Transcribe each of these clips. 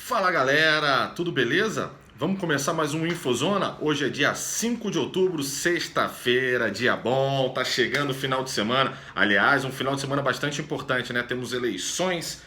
Fala galera, tudo beleza? Vamos começar mais um Infozona? Hoje é dia 5 de outubro, sexta-feira, dia bom, tá chegando o final de semana. Aliás, um final de semana bastante importante, né? Temos eleições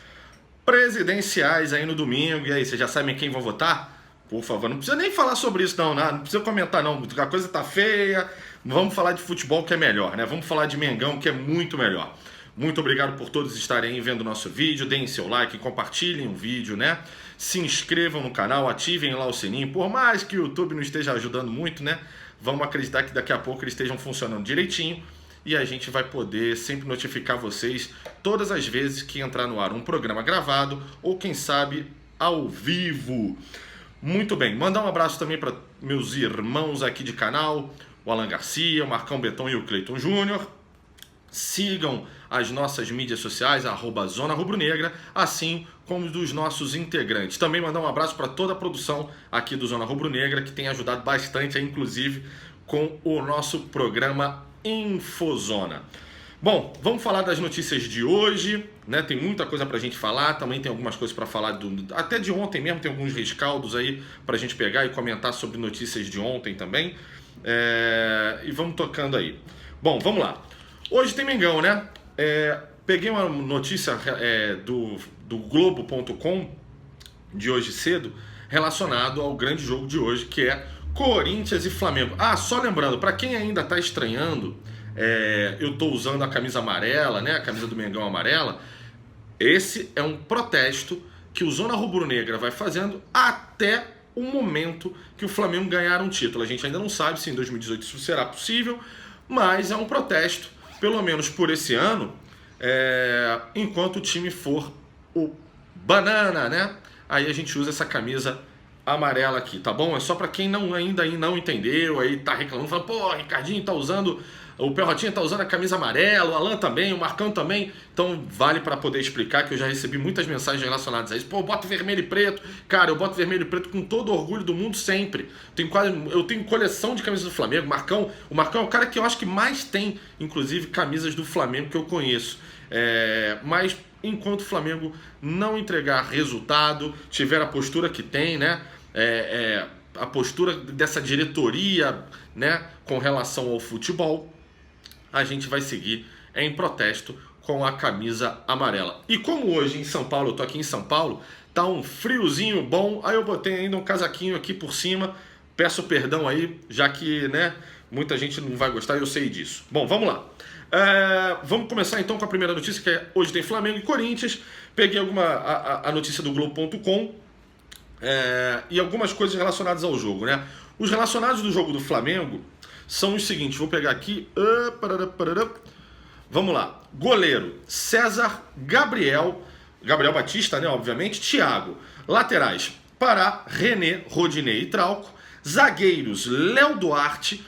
presidenciais aí no domingo. E aí, vocês já sabem quem vão votar? Por favor, não precisa nem falar sobre isso não, né? Não precisa comentar não, a coisa tá feia. Vamos falar de futebol que é melhor, né? Vamos falar de Mengão que é muito melhor. Muito obrigado por todos estarem aí vendo o nosso vídeo, deem seu like, compartilhem o vídeo, né? Se inscrevam no canal, ativem lá o sininho, por mais que o YouTube não esteja ajudando muito, né? Vamos acreditar que daqui a pouco eles estejam funcionando direitinho e a gente vai poder sempre notificar vocês todas as vezes que entrar no ar um programa gravado ou quem sabe ao vivo. Muito bem, mandar um abraço também para meus irmãos aqui de canal, o Alan Garcia, o Marcão Betão e o Cleiton Júnior. Sigam as nossas mídias sociais, @Zona Rubro-Negra, assim como dos nossos integrantes. Também mandar um abraço para toda a produção aqui do Zona Rubro-Negra, que tem ajudado bastante, inclusive, com o nosso programa Infozona. Bom, vamos falar das notícias de hoje, né? Tem muita coisa pra gente falar, também tem algumas coisas para falar, até de ontem mesmo, tem alguns rescaldos aí pra gente pegar e comentar sobre notícias de ontem também. E vamos tocando aí. Bom, vamos lá. Hoje tem Mengão, né? Peguei uma notícia do Globo.com de hoje cedo relacionado ao grande jogo de hoje, que é Corinthians e Flamengo. Ah, só lembrando, para quem ainda tá estranhando, eu tô usando a camisa amarela, né? A camisa do Mengão amarela. Esse é um protesto que o Zona Rubro-Negra vai fazendo até o momento que o Flamengo ganhar um título. A gente ainda não sabe se em 2018 isso será possível, mas é um protesto, pelo menos por esse ano, enquanto o time for o banana, né? Aí a gente usa essa camisa amarela aqui, tá bom? É só pra quem ainda não entendeu, aí tá reclamando, fala, pô, Ricardinho tá usando, o Perrotinha tá usando a camisa amarela, o Alan também, o Marcão também. Então vale pra poder explicar, que eu já recebi muitas mensagens relacionadas a isso. Pô, eu boto vermelho e preto. Cara, eu boto vermelho e preto com todo o orgulho do mundo sempre. Eu tenho coleção de camisas do Flamengo. O Marcão é o cara que eu acho que mais tem, inclusive, camisas do Flamengo que eu conheço. Mas enquanto o Flamengo não entregar resultado, tiver a postura que tem, né? A postura dessa diretoria, né, com relação ao futebol, a gente vai seguir em protesto com a camisa amarela. E como hoje em São Paulo, eu tô aqui em São Paulo, tá um friozinho bom, aí eu botei ainda um casaquinho aqui por cima, peço perdão aí, já que, né, muita gente não vai gostar, eu sei disso. Bom, vamos lá. Vamos começar então com a primeira notícia, que é hoje tem Flamengo e Corinthians. Peguei a notícia do Globo.com e algumas coisas relacionadas ao jogo, né? Os relacionados do jogo do Flamengo são os seguintes, vou pegar aqui. Vamos lá. Goleiro, César, Gabriel Batista, né, obviamente, Thiago. Laterais, Pará, René, Rodinei e Trauco. Zagueiros, Léo Duarte,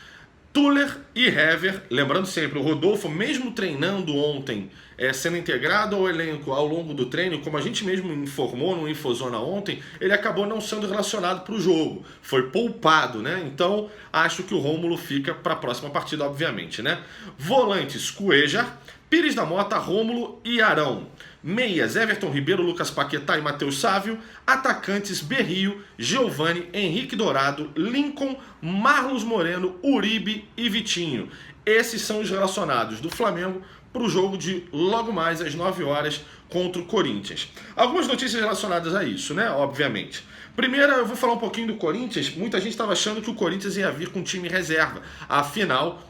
Tuller e Hever. Lembrando sempre, o Rodolfo, mesmo treinando ontem, sendo integrado ao elenco ao longo do treino, como a gente mesmo informou no Infozona ontem, ele acabou não sendo relacionado para o jogo. Foi poupado, né? Então, acho que o Rômulo fica para a próxima partida, obviamente, né? Volantes, Cuejar, Pires da Mota, Rômulo e Arão. Meias, Everton Ribeiro, Lucas Paquetá e Matheus Sávio. Atacantes, Berrio, Giovani, Henrique Dourado, Lincoln, Marlos Moreno, Uribe e Vitinho. Esses são os relacionados do Flamengo para o jogo de logo mais às 9 horas contra o Corinthians. Algumas notícias relacionadas a isso, né? Obviamente. Primeiro, eu vou falar um pouquinho do Corinthians. Muita gente estava achando que o Corinthians ia vir com time reserva. Afinal,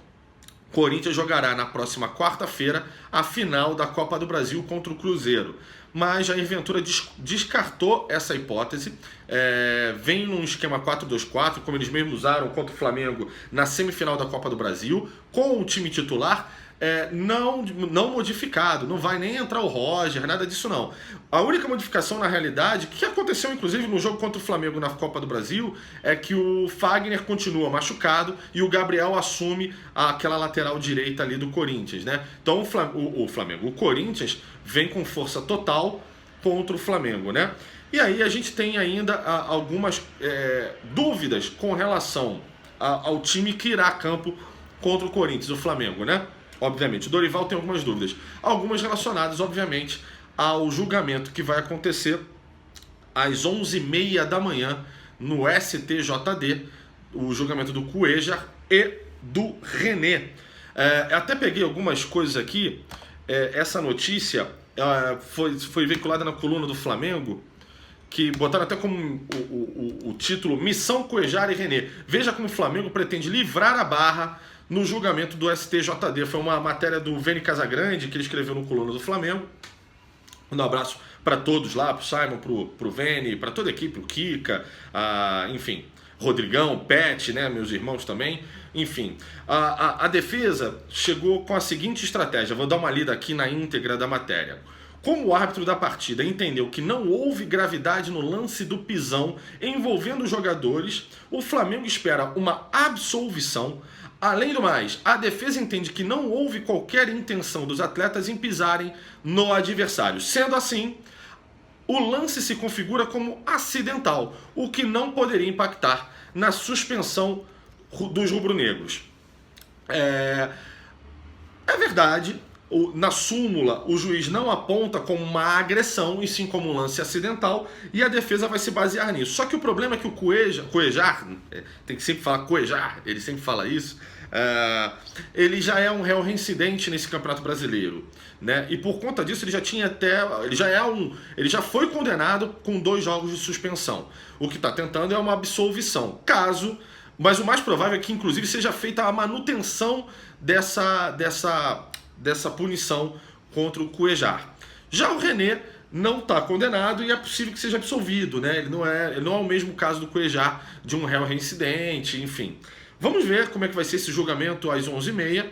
Corinthians jogará na próxima quarta-feira a final da Copa do Brasil contra o Cruzeiro. Mas Jair Ventura descartou essa hipótese. Vem num esquema 4-2-4, como eles mesmos usaram contra o Flamengo na semifinal da Copa do Brasil, com o time titular não modificado. Não vai nem entrar o Roger, nada disso não. A única modificação na realidade, que aconteceu inclusive no jogo contra o Flamengo na Copa do Brasil, é que o Fagner continua machucado e o Gabriel assume aquela lateral direita ali do Corinthians, né? Então o Corinthians vem com força total contra o Flamengo, né? E aí a gente tem ainda algumas dúvidas com relação ao time que irá a campo contra o Corinthians, o Flamengo, né? Obviamente, o Dorival tem algumas dúvidas. Algumas relacionadas, obviamente, ao julgamento que vai acontecer às 11h30 da manhã, no STJD, o julgamento do Cuéllar e do René. Até peguei algumas coisas aqui. Essa notícia foi veiculada na coluna do Flamengo, que botaram até como o título Missão Cuéllar e René. Veja como o Flamengo pretende livrar a barra no julgamento do STJD. Foi uma matéria do Vene Casagrande, que ele escreveu no coluna do Flamengo. Um abraço para todos lá, pro Simon, pro Vene, para toda a equipe, o Kika, enfim, Rodrigão, Pet, né, meus irmãos também. Enfim, a defesa chegou com a seguinte estratégia. Vou dar uma lida aqui na íntegra da matéria. Como o árbitro da partida entendeu que não houve gravidade no lance do pisão envolvendo os jogadores, o Flamengo espera uma absolvição. Além do mais, a defesa entende que não houve qualquer intenção dos atletas em pisarem no adversário. Sendo assim, o lance se configura como acidental, o que não poderia impactar na suspensão dos rubro-negros. É verdade, na súmula o juiz não aponta como uma agressão, e sim como um lance acidental, e a defesa vai se basear nisso. Só que o problema é que o Cuéllar, tem que sempre falar Cuéllar, ele sempre fala isso, ele já é um réu reincidente nesse Campeonato Brasileiro, né? E por conta disso ele já foi condenado com 2 jogos de suspensão. O que está tentando é uma absolvição. Mas o mais provável é que inclusive seja feita a manutenção dessa punição contra o Cuéllar. Já o René não está condenado e é possível que seja absolvido, né? Ele não é o mesmo caso do Cuéllar, de um réu reincidente, enfim. Vamos ver como é que vai ser esse julgamento às 11h30.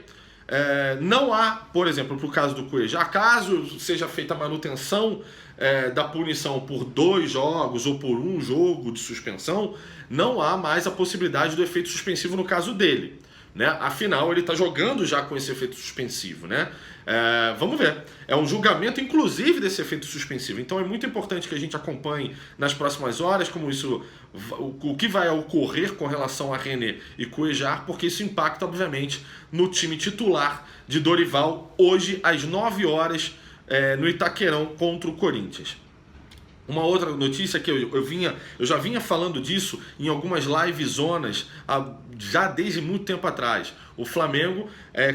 Não há, por exemplo, para o caso do Cuéllar, caso seja feita a manutenção da punição por 2 jogos ou por 1 jogo de suspensão, não há mais a possibilidade do efeito suspensivo no caso dele, né? Afinal, ele está jogando já com esse efeito suspensivo, né? Vamos ver. É um julgamento, inclusive, desse efeito suspensivo. Então é muito importante que a gente acompanhe nas próximas horas o que vai ocorrer com relação a René e Cuéllar, porque isso impacta, obviamente, no time titular de Dorival, hoje às 9 horas, no Itaquerão, contra o Corinthians. Uma outra notícia que eu já vinha falando disso em algumas livezonas já desde muito tempo atrás. O Flamengo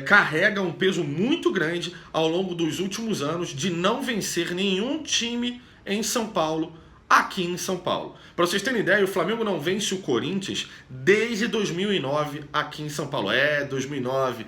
carrega um peso muito grande ao longo dos últimos anos de não vencer nenhum time em São Paulo, aqui em São Paulo. Para vocês terem ideia, o Flamengo não vence o Corinthians desde 2009 aqui em São Paulo. 2009.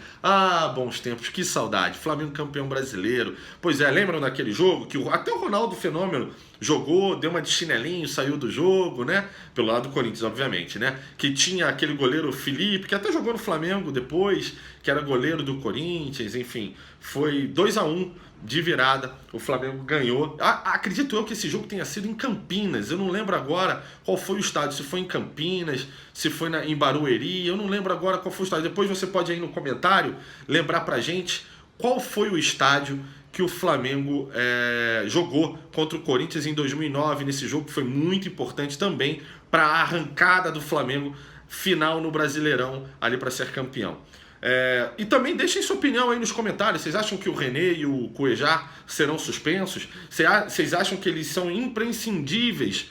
Bons tempos, que saudade. Flamengo campeão brasileiro. Pois lembram daquele jogo que até o Ronaldo Fenômeno jogou, deu uma de chinelinho, saiu do jogo, né? Pelo lado do Corinthians, obviamente, né? Que tinha aquele goleiro Felipe, que até jogou no Flamengo depois, que era goleiro do Corinthians, enfim. Foi 2-1 de virada, o Flamengo ganhou. Acredito eu que esse jogo tenha sido em Campinas. Eu não lembro agora qual foi o estádio, se foi em Campinas, se foi em Barueri, eu não lembro agora qual foi o estádio. Depois você pode aí no comentário lembrar pra gente qual foi o estádio que o Flamengo jogou contra o Corinthians em 2009, nesse jogo que foi muito importante também para a arrancada do Flamengo final no Brasileirão, ali para ser campeão. E também deixem sua opinião aí nos comentários. Vocês acham que o René e o Cuéllar serão suspensos? Vocês acham que eles são imprescindíveis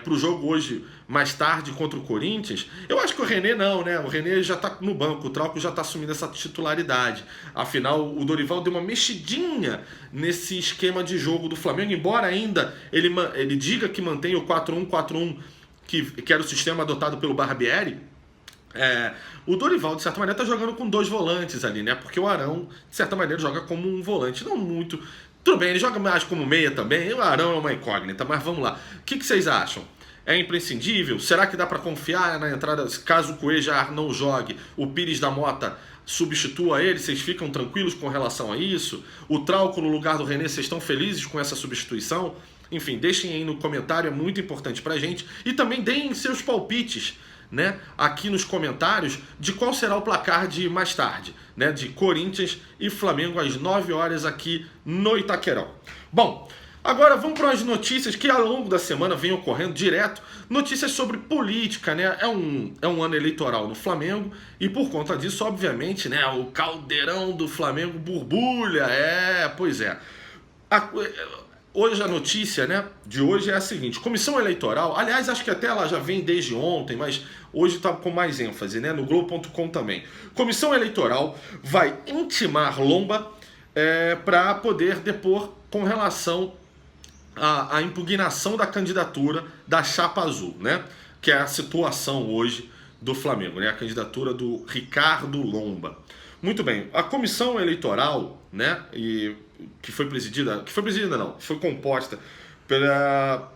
para o jogo hoje, mais tarde, contra o Corinthians? Eu acho que o René não, né? O René já está no banco, o Trauco já está assumindo essa titularidade. Afinal, o Dorival deu uma mexidinha nesse esquema de jogo do Flamengo, embora ainda ele diga que mantém o 4-1-4-1, que era o sistema adotado pelo Barbieri. O Dorival, de certa maneira, está jogando com 2 volantes ali, né? Porque o Arão, de certa maneira, joga como um volante, não muito. Tudo bem, ele joga mais como meia também. O Arão é uma incógnita, mas vamos lá. O que vocês acham? É imprescindível? Será que dá para confiar na entrada? Caso o Cuéllar não jogue, o Pires da Mota substitua ele? Vocês ficam tranquilos com relação a isso? O Trauco no lugar do René, vocês estão felizes com essa substituição? Enfim, deixem aí no comentário, é muito importante pra gente. E também deem seus palpites, né, aqui nos comentários, de qual será o placar de mais tarde, né, de Corinthians e Flamengo às 9 horas aqui no Itaquerão. Bom, agora vamos para as notícias que ao longo da semana vem ocorrendo direto, notícias sobre política, né? É um ano eleitoral no Flamengo e por conta disso, obviamente, né, o caldeirão do Flamengo borbulha, pois é. hoje a notícia, né, de hoje é a seguinte: comissão eleitoral, aliás, acho que até ela já vem desde ontem, mas hoje está com mais ênfase, né, no Globo.com também. Comissão eleitoral vai intimar Lomba para poder depor com relação à impugnação da candidatura da Chapa Azul, né, que é a situação hoje do Flamengo, né, a candidatura do Ricardo Lomba. Muito bem, a comissão eleitoral, né, foi composta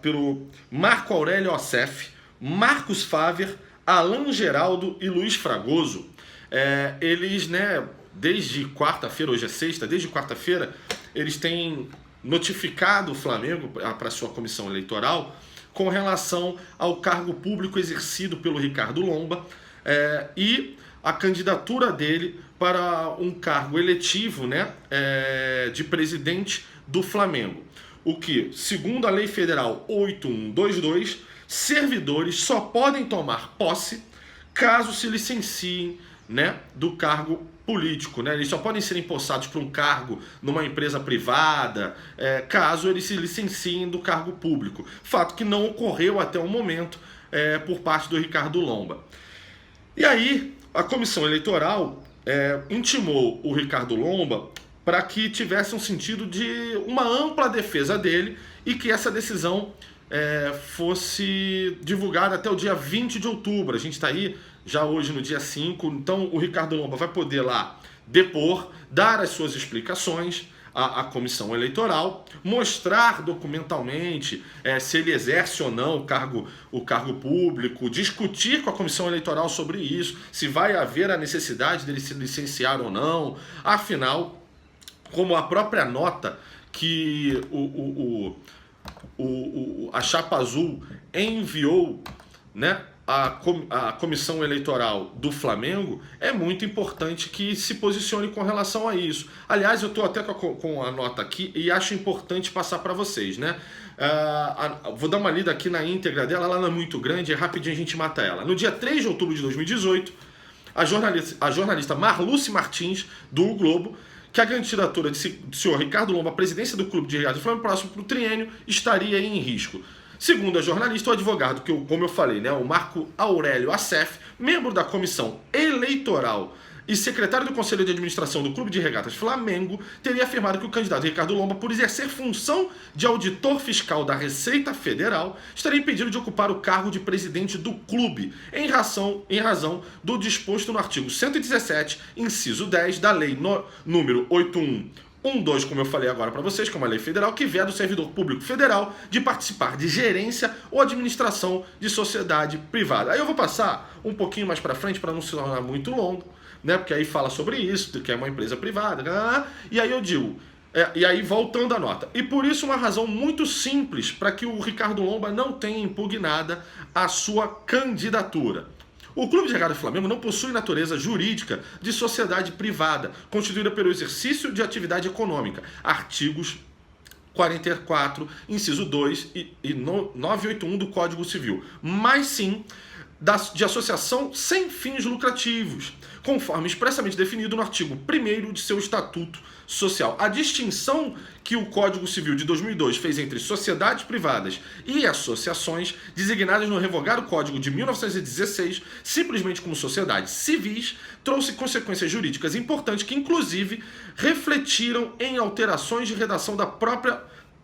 pelo Marco Aurélio Ossef, Marcos Faver, Alan Geraldo e Luiz Fragoso. Eles, né, desde quarta-feira, hoje é sexta, desde quarta-feira, eles têm notificado o Flamengo para sua comissão eleitoral com relação ao cargo público exercido pelo Ricardo Lomba e a candidatura dele para um cargo eletivo, né, de presidente do Flamengo. O que, segundo a Lei Federal 8122, servidores só podem tomar posse caso se licenciem, né, do cargo político, né? Eles só podem ser empossados para um cargo numa empresa privada, caso eles se licenciem do cargo público. Fato que não ocorreu até o momento por parte do Ricardo Lomba. E aí, a comissão eleitoral intimou o Ricardo Lomba para que tivesse um sentido de uma ampla defesa dele e que essa decisão fosse divulgada até o dia 20 de outubro. A gente está aí já hoje no dia 5, então o Ricardo Lomba vai poder lá depor, dar as suas explicações à comissão eleitoral, mostrar documentalmente se ele exerce ou não o cargo público, discutir com a comissão eleitoral sobre isso, se vai haver a necessidade dele se licenciar ou não. Afinal, como a própria nota que a Chapa Azul enviou, né, a comissão eleitoral do Flamengo, é muito importante que se posicione com relação a isso. Aliás, eu estou até com a nota aqui e acho importante passar para vocês, né? Vou dar uma lida aqui na íntegra dela, ela não é muito grande, rapidinho a gente mata ela. No dia 3 de outubro de 2018, a jornalista Marluce Martins, do O Globo, que a candidatura do senhor Ricardo Lomba à presidência do Clube de Regatas do Flamengo próximo para o triênio estaria em risco. Segundo a jornalista, o advogado, como eu falei, né, o Marco Aurélio Ossef, membro da comissão eleitoral e secretário do Conselho de Administração do Clube de Regatas Flamengo, teria afirmado que o candidato Ricardo Lomba, por exercer função de auditor fiscal da Receita Federal, estaria impedido de ocupar o cargo de presidente do clube, em razão do disposto no artigo 117, inciso 10, da Lei número 8112, como eu falei agora para vocês, que é uma lei federal que veda o servidor público federal de participar de gerência ou administração de sociedade privada. Aí eu vou passar um pouquinho mais para frente para não se tornar muito longo, né? Porque aí fala sobre isso, que é uma empresa privada, e aí eu digo, e aí voltando à nota. E por isso uma razão muito simples para que o Ricardo Lomba não tenha impugnada a sua candidatura. O Clube de Regatas Flamengo não possui natureza jurídica de sociedade privada, constituída pelo exercício de atividade econômica. Artigos 44, inciso 2 e 981 do Código Civil. Mas sim de associação sem fins lucrativos, conforme expressamente definido no artigo 1º de seu Estatuto Social. A distinção que o Código Civil de 2002 fez entre sociedades privadas e associações, designadas no revogado Código de 1916, simplesmente como sociedades civis, trouxe consequências jurídicas importantes que, inclusive, refletiram em alterações de redação da própria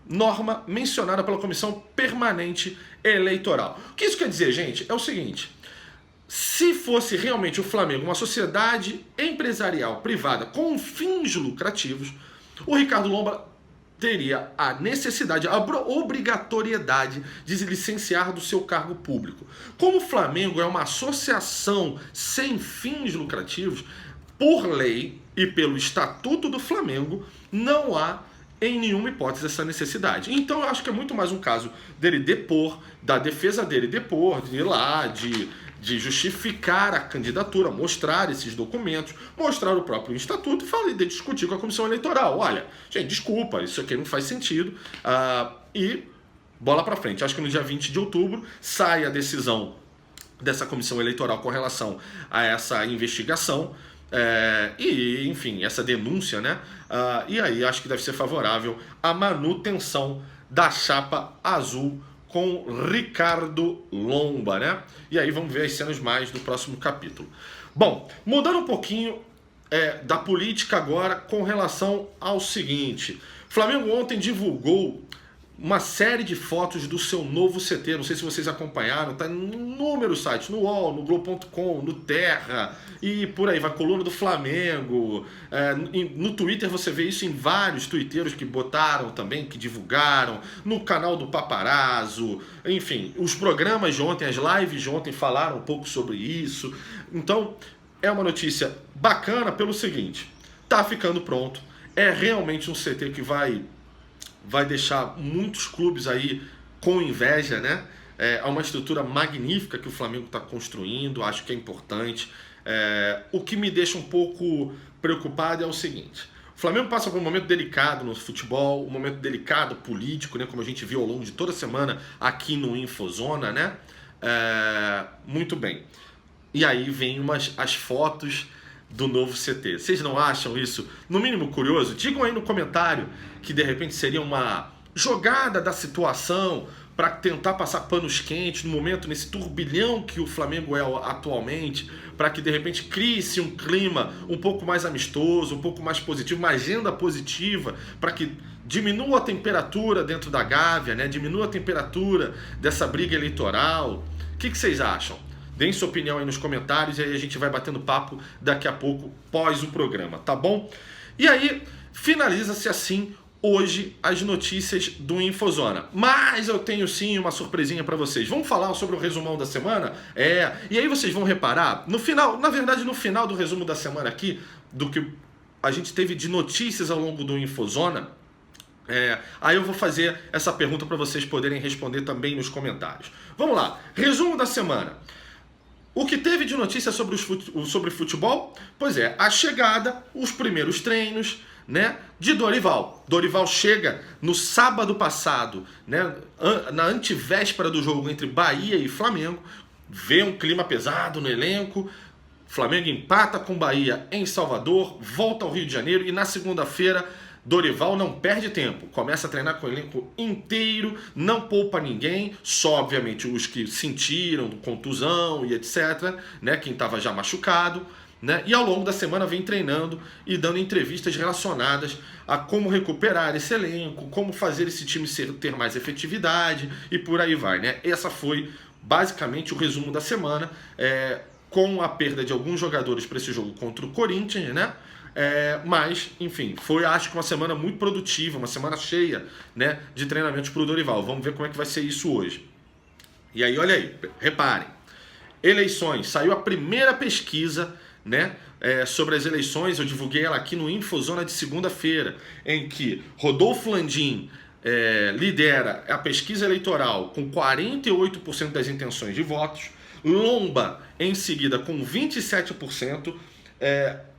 norma mencionada pela Comissão Permanente Eleitoral. O que isso quer dizer, gente? É o seguinte: se fosse realmente o Flamengo uma sociedade empresarial privada com fins lucrativos, o Ricardo Lomba teria a necessidade, a obrigatoriedade de se licenciar do seu cargo público. Como o Flamengo é uma associação sem fins lucrativos, por lei e pelo Estatuto do Flamengo, não há em nenhuma hipótese essa necessidade. Então eu acho que é muito mais um caso dele depor, da defesa dele depor, de ir lá, de justificar a candidatura, mostrar esses documentos, mostrar o próprio estatuto e de discutir com a comissão eleitoral. Olha, gente, desculpa, isso aqui não faz sentido. E bola para frente. Acho que no dia 20 de outubro sai a decisão dessa comissão eleitoral com relação a essa investigação. E, enfim, essa denúncia, né? E aí acho que deve ser favorável à manutenção da chapa azul com Ricardo Lomba, né? E aí vamos ver as cenas mais do próximo capítulo. Bom, mudando um pouquinho da política agora com relação ao seguinte. O Flamengo ontem divulgou uma série de fotos do seu novo CT, não sei se vocês acompanharam, tá em inúmeros sites, no UOL, no Globo.com, no Terra e por aí, vai coluna do Flamengo, no Twitter você vê isso em vários twitteiros que botaram também, que divulgaram, no canal do Paparazzo, enfim, os programas de ontem, as lives de ontem falaram um pouco sobre isso, então é uma notícia bacana pelo seguinte, tá ficando pronto, é realmente um CT que vai deixar muitos clubes aí com inveja, né? É uma estrutura magnífica que o Flamengo está construindo, acho que é importante. O que me deixa um pouco preocupado é o seguinte, o Flamengo passa por um momento delicado no futebol, um momento delicado político, né? Como a gente viu ao longo de toda a semana aqui no Infozona, né? Muito bem. E aí vem as fotos do novo CT. Vocês não acham isso, no mínimo, curioso? Digam aí no comentário que de repente seria uma jogada da situação para tentar passar panos quentes no momento, nesse turbilhão que o Flamengo é atualmente, para que de repente crie-se um clima um pouco mais amistoso, um pouco mais positivo, uma agenda positiva, para que diminua a temperatura dentro da Gávea, né? Diminua a temperatura dessa briga eleitoral. O que vocês acham? Deem sua opinião aí nos comentários e aí a gente vai batendo papo daqui a pouco, pós o programa, tá bom? E aí, finaliza-se assim hoje as notícias do Infozona. Mas eu tenho sim uma surpresinha para vocês. Vamos falar sobre o resumão da semana? E aí vocês vão reparar, no final, na verdade no final do resumo da semana aqui, do que a gente teve de notícias ao longo do Infozona, aí eu vou fazer essa pergunta para vocês poderem responder também nos comentários. Vamos lá, resumo da semana. O que teve de notícia sobre futebol? Pois é, a chegada, os primeiros treinos, né, de Dorival. Dorival chega no sábado passado, né, na antevéspera do jogo entre Bahia e Flamengo, vê um clima pesado no elenco, Flamengo empata com Bahia em Salvador, volta ao Rio de Janeiro e na segunda-feira Dorival não perde tempo, começa a treinar com o elenco inteiro, não poupa ninguém, só obviamente os que sentiram contusão e etc, né, quem estava já machucado, né, e ao longo da semana vem treinando e dando entrevistas relacionadas a como recuperar esse elenco, como fazer esse time ter mais efetividade e por aí vai, né? Essa foi basicamente o resumo da semana, com a perda de alguns jogadores para esse jogo contra o Corinthians, né? Mas, enfim, foi acho que uma semana muito produtiva, uma semana cheia, né, de treinamentos para o Dorival. Vamos ver como é que vai ser isso hoje. E aí, olha aí, reparem. Eleições, saiu a primeira pesquisa, né, sobre as eleições, eu divulguei ela aqui no Infozona de segunda-feira, em que Rodolfo Landim lidera a pesquisa eleitoral com 48% das intenções de votos, Lomba em seguida com 27%,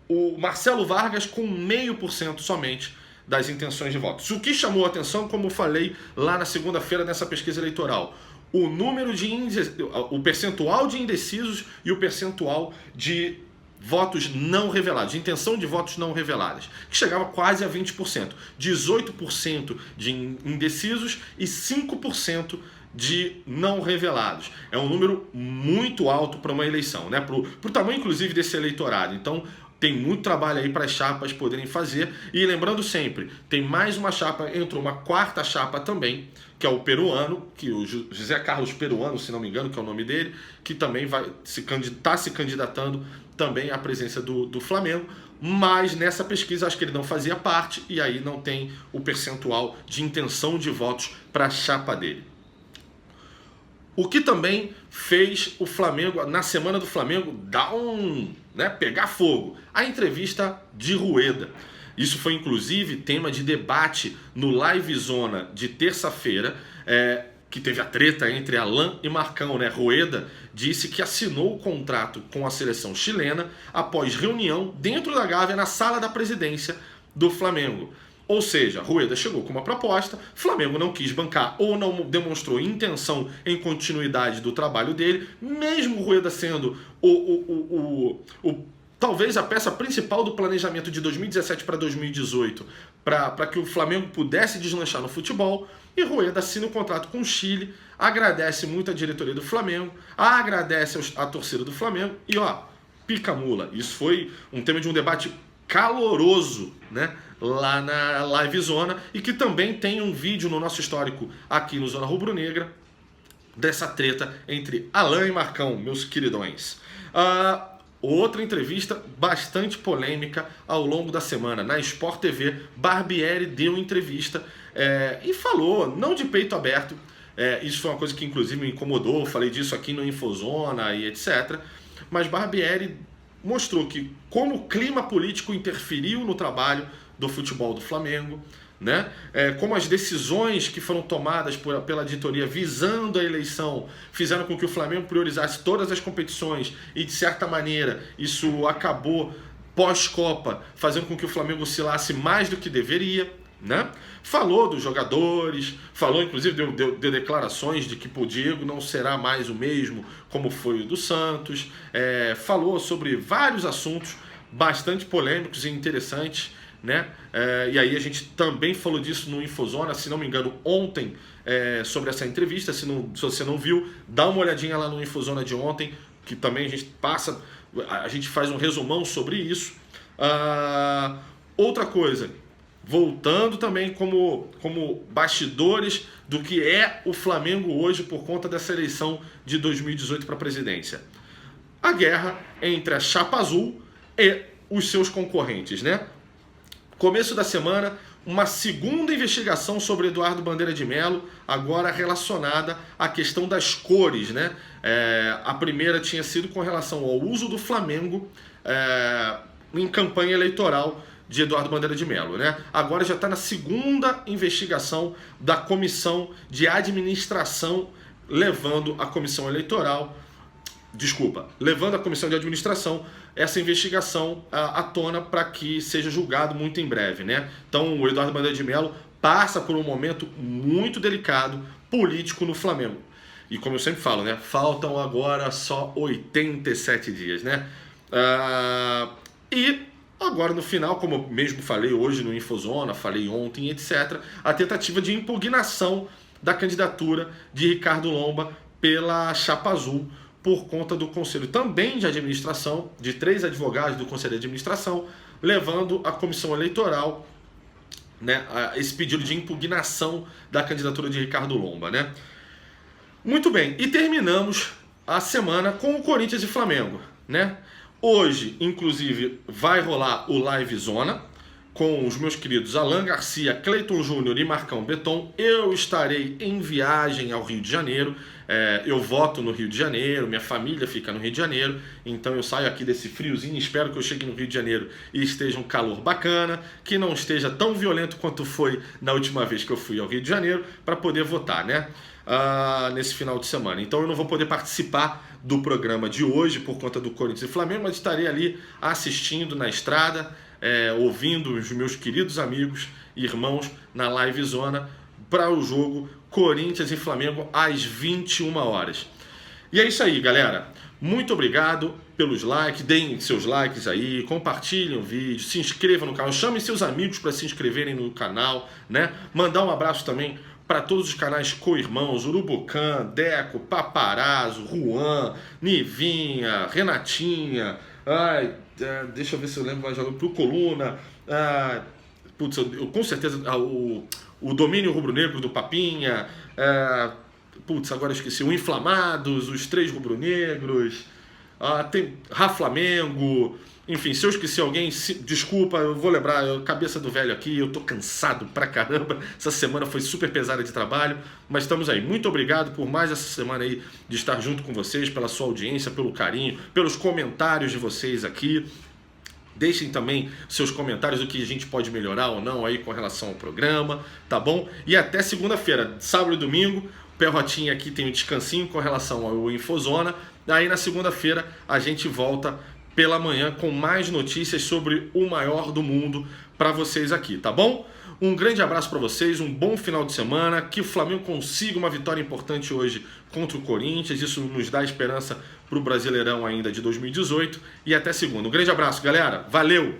o Marcelo Vargas com 0,5% somente das intenções de votos. O que chamou a atenção, como eu falei lá na segunda-feira nessa pesquisa eleitoral, o percentual de indecisos e o percentual de votos não revelados, de intenção de votos não reveladas, que chegava quase a 20%, 18% de indecisos e 5% de não revelados. É um número muito alto para uma eleição, né? Para o tamanho, inclusive, desse eleitorado. Então, tem muito trabalho aí para as chapas poderem fazer. E lembrando sempre, tem mais uma chapa, entrou uma quarta chapa também, que é o peruano, que o José Carlos Peruano, se não me engano, que é o nome dele, que também está se candidatando também à presença do Flamengo. Mas nessa pesquisa acho que ele não fazia parte e aí não tem o percentual de intenção de votos para a chapa dele. O que também fez o Flamengo, na semana do Flamengo, dar pegar fogo, a entrevista de Rueda. Isso foi inclusive tema de debate no Livezona de terça-feira, que teve a treta entre Alain e Marcão, né? Rueda disse que assinou o contrato com a seleção chilena após reunião dentro da Gávea na sala da presidência do Flamengo. Ou seja, Rueda chegou com uma proposta, Flamengo não quis bancar ou não demonstrou intenção em continuidade do trabalho dele, mesmo Rueda sendo o talvez a peça principal do planejamento de 2017 para 2018, para que o Flamengo pudesse deslanchar no futebol. E Rueda assina o contrato com o Chile, agradece muito a diretoria do Flamengo, agradece a torcida do Flamengo e pica a mula. Isso foi um tema de um debate caloroso, né, lá na Live Zona, e que também tem um vídeo no nosso histórico aqui no Zona Rubro Negra, dessa treta entre Alan e Marcão, meus queridões. Outra entrevista bastante polêmica ao longo da semana. Na Sport TV, Barbieri deu entrevista e falou, não de peito aberto, isso foi uma coisa que inclusive me incomodou, falei disso aqui no Infozona e etc. Mas Barbieri mostrou que como o clima político interferiu no trabalho do futebol do Flamengo, né? Como as decisões que foram tomadas pela diretoria visando a eleição fizeram com que o Flamengo priorizasse todas as competições e, de certa maneira, isso acabou, pós-Copa, fazendo com que o Flamengo oscilasse mais do que deveria, né? Falou dos jogadores, falou, inclusive, deu declarações de que o Diego não será mais o mesmo como foi o do Santos, falou sobre vários assuntos bastante polêmicos e interessantes, né? E aí a gente também falou disso no Infozona, se não me engano, ontem, sobre essa entrevista. Se você não viu, dá uma olhadinha lá no Infozona de ontem, que também a gente faz um resumão sobre isso. Outra coisa, voltando também como bastidores do que é o Flamengo hoje por conta dessa eleição de 2018 para a presidência. A guerra entre a Chapa Azul e os seus concorrentes, né? Começo da semana, uma segunda investigação sobre Eduardo Bandeira de Mello, agora relacionada à questão das cores, né? A primeira tinha sido com relação ao uso do Flamengo em campanha eleitoral de Eduardo Bandeira de Mello, né? Agora já está na segunda investigação da Comissão de Administração, levando a Comissão de Administração essa investigação à tona para que seja julgado muito em breve, né? Então o Eduardo Bandeira de Mello passa por um momento muito delicado político no Flamengo. E como eu sempre falo, né? Faltam agora só 87 dias, né? E agora no final, como eu mesmo falei hoje no Infozona, falei ontem, etc., a tentativa de impugnação da candidatura de Ricardo Lomba pela Chapa Azul, por conta do Conselho também de Administração, de 3 advogados do Conselho de Administração, levando a Comissão Eleitoral, né, a esse pedido de impugnação da candidatura de Ricardo Lomba, né? Muito bem, e terminamos a semana com o Corinthians e Flamengo, né? Hoje, inclusive, vai rolar o Live Zona com os meus queridos Alan Garcia, Cleiton Júnior e Marcão Beton. Eu estarei em viagem ao Rio de Janeiro. Eu voto no Rio de Janeiro, minha família fica no Rio de Janeiro, então eu saio aqui desse friozinho, espero que eu chegue no Rio de Janeiro e esteja um calor bacana, que não esteja tão violento quanto foi na última vez que eu fui ao Rio de Janeiro, para poder votar, né? Nesse final de semana. Então eu não vou poder participar do programa de hoje por conta do Corinthians e Flamengo, mas estarei ali assistindo na estrada, ouvindo os meus queridos amigos e irmãos na Live Zona para o jogo Corinthians e Flamengo às 21 horas. E é isso aí, galera. Muito obrigado pelos likes, deem seus likes aí, compartilhem o vídeo, se inscrevam no canal, chamem seus amigos para se inscreverem no canal, né? Mandar um abraço também para todos os canais co-irmãos, Urubucan, Deco, Paparazzo, Juan, Nivinha, Renatinha, deixa eu ver se eu lembro mais algo, pro Coluna, putz, eu com certeza, o Domínio Rubro-Negro do Papinha, agora eu esqueci, o Inflamados, os 3 Rubro-Negros, tem Raflamengo, enfim, se eu esqueci alguém, desculpa, eu vou lembrar, cabeça do velho aqui, eu tô cansado pra caramba, essa semana foi super pesada de trabalho, mas estamos aí. Muito obrigado por mais essa semana aí de estar junto com vocês, pela sua audiência, pelo carinho, pelos comentários de vocês aqui. Deixem também seus comentários do que a gente pode melhorar ou não aí com relação ao programa, tá bom? E até segunda-feira, sábado e domingo, o Perrotinha aqui tem um descansinho com relação ao Infozona. Aí na segunda-feira a gente volta pela manhã com mais notícias sobre o maior do mundo para vocês aqui, tá bom? Um grande abraço para vocês, um bom final de semana, que o Flamengo consiga uma vitória importante hoje contra o Corinthians, isso nos dá esperança para o Brasileirão ainda de 2018 e até segunda. Um grande abraço, galera, valeu!